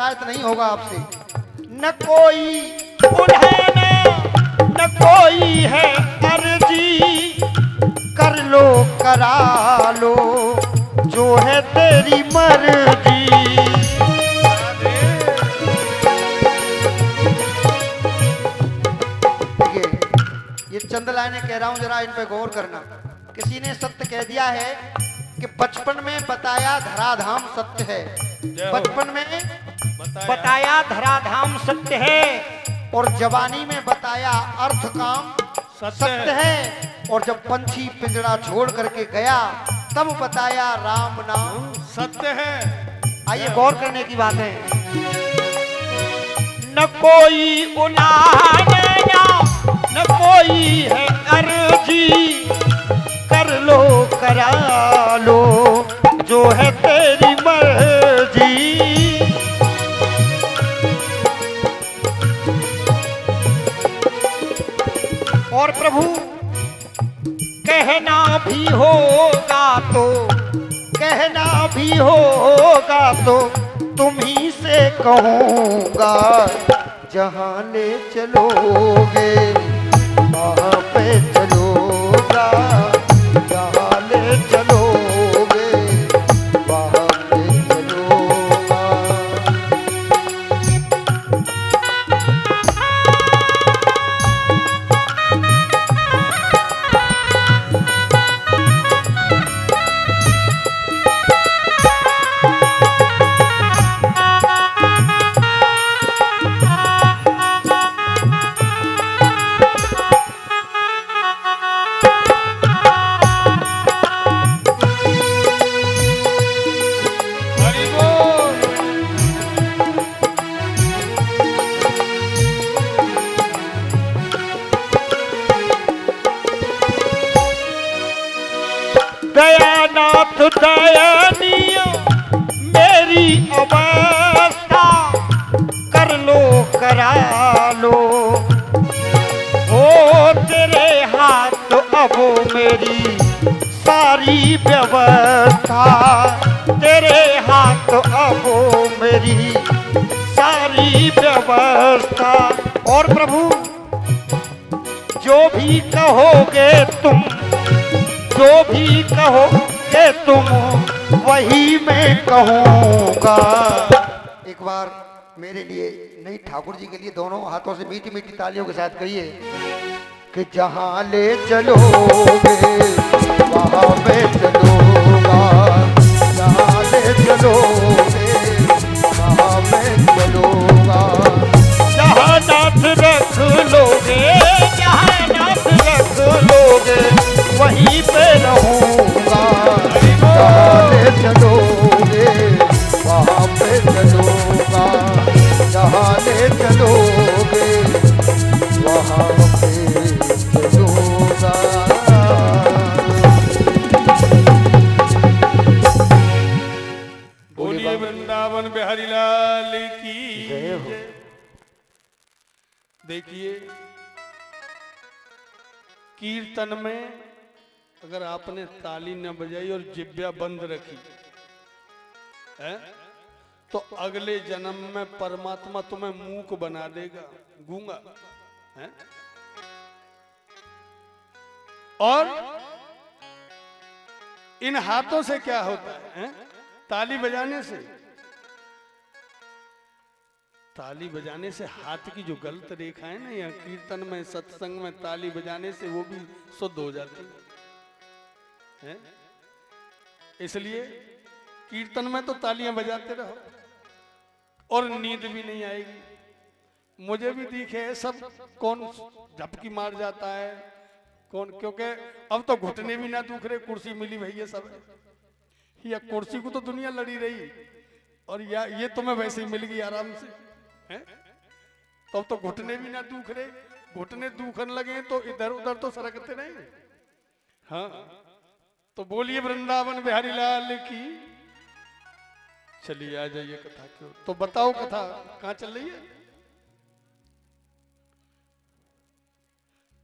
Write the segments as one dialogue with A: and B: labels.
A: शिकायत नहीं होगा आपसे। न कोई उन्हें न कोई है अर्जी, कर लो करा लो जो है तेरी मर्जी। ये चंद लाइनें कह रहा हूं, जरा इन पे गौर करना। किसी ने सत्य कह दिया है कि बचपन में बताया धराधाम सत्य है, बचपन में बताया धराधाम सत्य है, और जवानी में बताया अर्थ काम सत्य है, और जब पंछी पिंजरा छोड़ करके गया तब बताया राम नाम सत्य है। आइए गौर करने की बात है। न कोई उलाने न कोई है अर्जी, कर लो करा लो जो है तेरी मर्जी। और प्रभु कहना भी होगा तो, कहना भी होगा तो तुम ही से कहूँगा, जहाँ ले चलोगे वहाँ पे चलोगा, जहाँ ले चलोगे वहाँ पे चलोगा। दयानाथ दयानीय मेरी अवस्था, कर लो करा लो ओ तेरे हाथ अब मेरी सारी व्यवस्था, तेरे हाथ अब मेरी सारी व्यवस्था। और प्रभु जो भी कहोगे तुम, जो भी कहोगे तुम वही मैं कहूँगा। एक बार मेरे लिए नहीं, ठाकुर जी के लिए दोनों हाथों से मीठी मीठी तालियों के साथ कहिए कि जहाँ ले चलोगे वहाँ मैं चलूँगा, जहाँ ले चलोगे वहाँ मैं चलूँगा। जहाँ नाथ रख लोगे, जहाँ नाथ रख लोगे वहीं पे रहूँगा, जहाँ ले चलोगे वहाँ पे चलूँगा, जहाँ ले चलोगे वहाँ पे चलूँगा।
B: बोलिए वृंदावन बिहारी लाल की जय हो। देखिए कीर्तन में अगर आपने ताली न बजाई और जिब्या बंद रखी है तो अगले जन्म में परमात्मा तुम्हें मूक बना देगा, गूंगा है। और इन हाथों से क्या होता है? ताली बजाने से, ताली बजाने से हाथ की जो गलत रेखा है ना, या कीर्तन में सत्संग में ताली बजाने से वो भी शुद्ध हो जाती है। इसलिए कीर्तन में तो तालियां बजाते रहो और नींद भी नहीं आएगी। मुझे भी दिखे है सब कौन झपकी मार जाता है कौन, क्योंकि अब तो घुटने भी ना दुख रहे, कुर्सी मिली भैया सब, या कुर्सी को तो दुनिया लड़ी रही और या ये तुम्हें वैसे ही मिल गई आराम से है। तो अब तो घुटने भी ना दुख रहे, घुटने दुखन लगे तो इधर उधर तो सरकते नहीं। हाँ तो बोलिए वृंदावन बिहारी लाल की। चलिए आ जाइए कथा क्यों, तो बताओ कथा कहाँ चल रही है।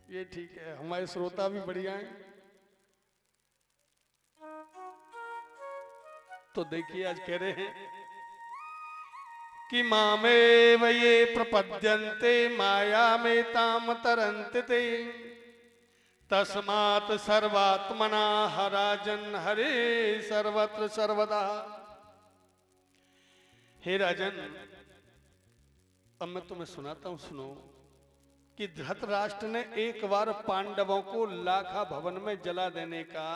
B: ये ठीक है, हमारे श्रोता भी बढ़िया हैं। तो देखिए आज कह रहे हैं कि मामेव ये प्रपद्यन्ते माया में ताम तरन्ते ते तस्मात् सर्वात्मना हराजन हरे सर्वत्र सर्वदा। हे राजन, अब मैं तुम्हें सुनाता हूं, सुनो कि धृतराष्ट्र ने एक बार पांडवों को लाखा भवन में जला देने का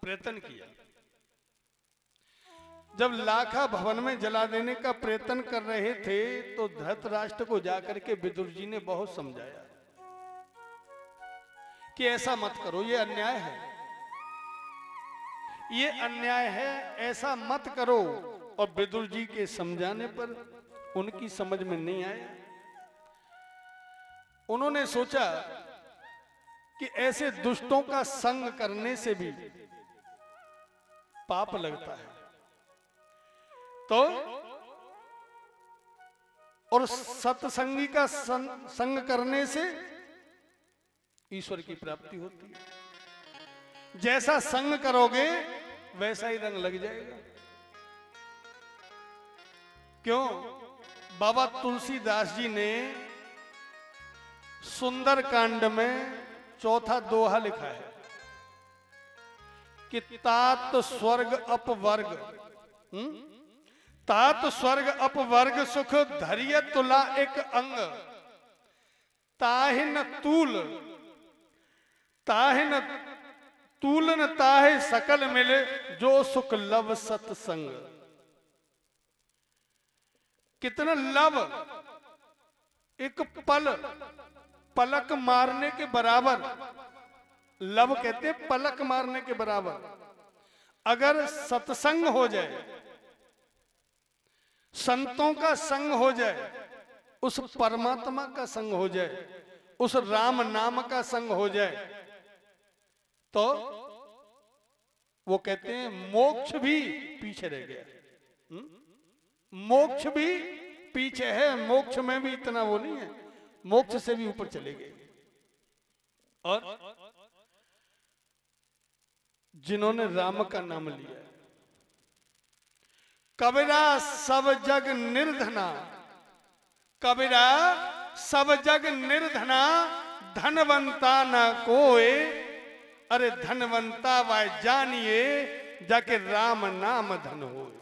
B: प्रयत्न किया। जब लाखा भवन में जला देने का प्रयत्न कर रहे थे तो धृतराष्ट्र को जाकर के विदुर जी ने बहुत समझाया कि ऐसा मत करो, ये अन्याय है, ये अन्याय है, ऐसा मत करो। और विदुर जी के समझाने पर उनकी समझ में नहीं आया। उन्होंने सोचा कि ऐसे दुष्टों का संग करने से भी पाप लगता है, तो और सत्संगी का संग करने से ईश्वर की प्राप्ति होती है। जैसा संग करोगे वैसा ही रंग लग जाएगा। क्यों? बाबा तुलसीदास जी ने सुंदर कांड में चौथा दोहा लिखा है कि तात स्वर्ग अपवर्ग, तात स्वर्ग अपवर्ग सुख धैर्य तुला एक अंग, ताहि न तूल, ताहि न तूल न ताहि सकल मिले जो सुख लव सत्संग। कितना लव, एक पल, पलक मारने के बराबर, लव कहते पलक मारने के बराबर अगर सत्संग हो जाए, संतों का संग हो जाए, उस परमात्मा का संग हो जाए, उस राम नाम का संग हो जाए, तो वो कहते हैं मोक्ष भी पीछे रह गया। मोक्ष भी पीछे है, मोक्ष में भी इतना वो नहीं है, मोक्ष से भी ऊपर चले गए। और जिन्होंने राम का नाम लिया, कबीरा सब जग निर्धना, कबीरा सब जग निर्धना, धनवंता न कोई, अरे धनवंता वाय जानिए जाके राम नाम धन हो।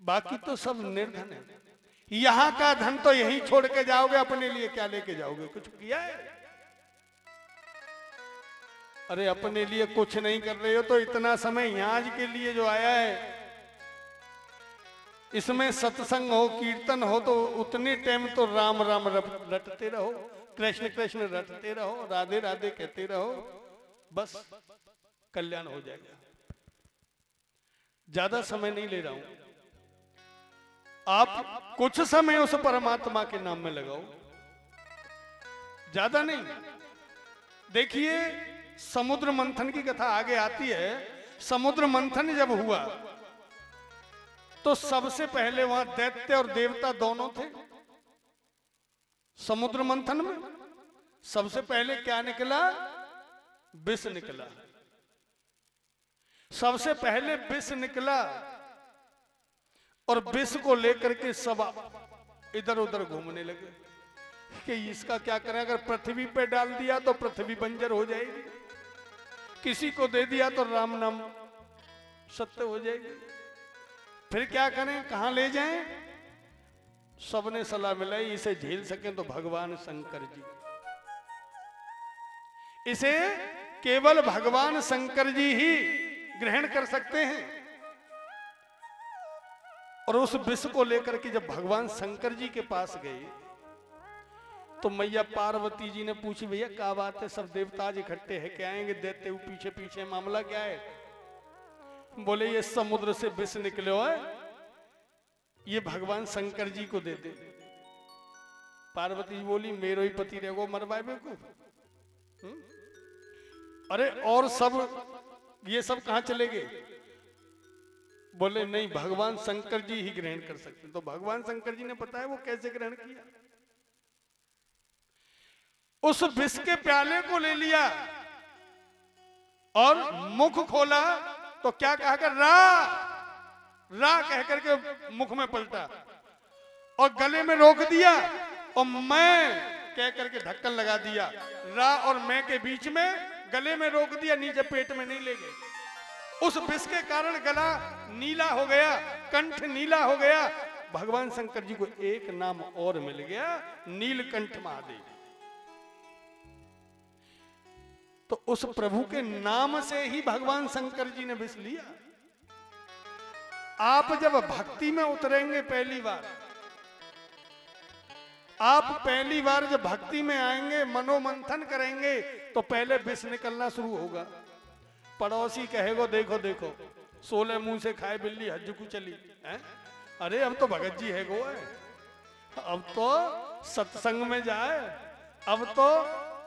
B: बाकी तो सब निर्धन है। यहां का धन तो यहीं छोड़ के जाओगे, अपने लिए क्या लेके जाओगे? कुछ किया है? अरे अपने लिए कुछ नहीं कर रहे हो तो इतना समय यहाँ के लिए जो आया है, इसमें सत्संग हो, कीर्तन हो, तो उतने टाइम तो राम राम रटते रहो, कृष्ण कृष्ण रटते रहो, राधे राधे कहते रहो, बस कल्याण हो जाएगा। ज्यादा समय नहीं ले रहा हूं, आप कुछ समय उस परमात्मा के नाम में लगाओ, ज्यादा नहीं। देखिए समुद्र मंथन की कथा आगे आती है। समुद्र मंथन जब हुआ तो सबसे पहले वहां दैत्य और देवता दोनों थे। समुद्र मंथन में सबसे पहले क्या निकला? विष निकला। सबसे पहले विष निकला और विष को लेकर के सब इधर उधर घूमने लगे कि इसका क्या करें। अगर पृथ्वी पे डाल दिया तो पृथ्वी बंजर हो जाएगी, किसी को दे दिया तो राम नाम सत्य हो जाएगी, फिर क्या करें, कहां ले जाएं? सबने सलाह मिलाई इसे झेल सकें तो भगवान शंकर जी, इसे केवल भगवान शंकर जी ही ग्रहण कर सकते हैं। और उस विष को लेकर के जब भगवान शंकर जी के पास गए तो मैया पार्वती जी ने पूछी, भैया क्या बात है, सब देवता आज इकट्ठे हैं, क्या आएंगे? देते हुए पीछे पीछे मामला क्या है? बोले ये समुद्र से विष निकले हो, ये भगवान शंकर जी को दे दे। पार्वती जी बोली मेरो ही पति रहेगो मरवाए को। अरे और सब ये सब कहां चले गए? बोले नहीं, भगवान शंकर जी ही ग्रहण कर सकते। तो भगवान शंकर जी ने बताया वो कैसे ग्रहण किया। उस विष के प्याले को ले लिया और मुख खोला तो क्या कहा कर रा रा कह करके मुख में पलटा और गले में रोक दिया और मैं कह करके ढक्कन लगा दिया। रा और मैं के बीच में गले में रोक दिया, नीचे पेट में नहीं ले गए। उस विष के कारण गला नीला हो गया, कंठ नीला हो गया। भगवान शंकर जी को एक नाम और मिल गया, नीलकंठ महादेव। तो उस प्रभु के नाम से ही भगवान शंकर जी ने विष लिया। आप जब भक्ति में उतरेंगे पहली बार, आप पहली बार जब भक्ति में आएंगे, मनोमंथन करेंगे, तो पहले विष निकलना शुरू होगा। पड़ोसी कहेगो देखो देखो 16 मुंह से खाए बिल्ली हज को चली है? अरे अब तो भगत जी है गो है, अब तो सत्संग में जाए, अब तो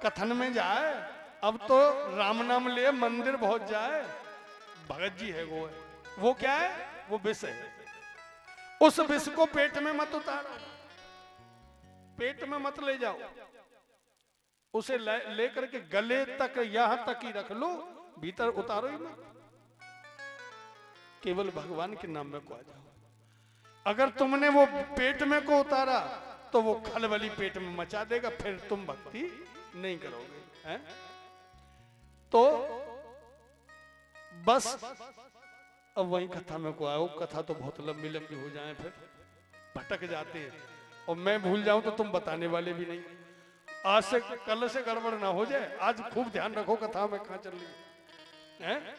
B: कथन में जाए, अब तो राम नाम ले मंदिर पहुंच जाए। भगत जी है गो है। वो क्या है? वो विष है। उस विष को पेट में मत उतारो, पेट में मत ले जाओ, उसे ले करके गले तक यहां तक ही रख लो, भीतर उतारो ही मत। केवल भगवान के नाम में को आ जाओ। अगर तुमने वो पेट में को उतारा तो वो खलबली पेट में मचा देगा, फिर तुम भक्ति नहीं करोगे हैं? तो बस अब वही कथा में को आओ। कथा तो बहुत लंबी लंबी हो जाए, फिर भटक जाते हैं और मैं भूल जाऊं तो तुम बताने वाले भी नहीं। आज से कल से गड़बड़ ना हो जाए। आज खूब ध्यान रखो कथा में कहाँ चल रही है।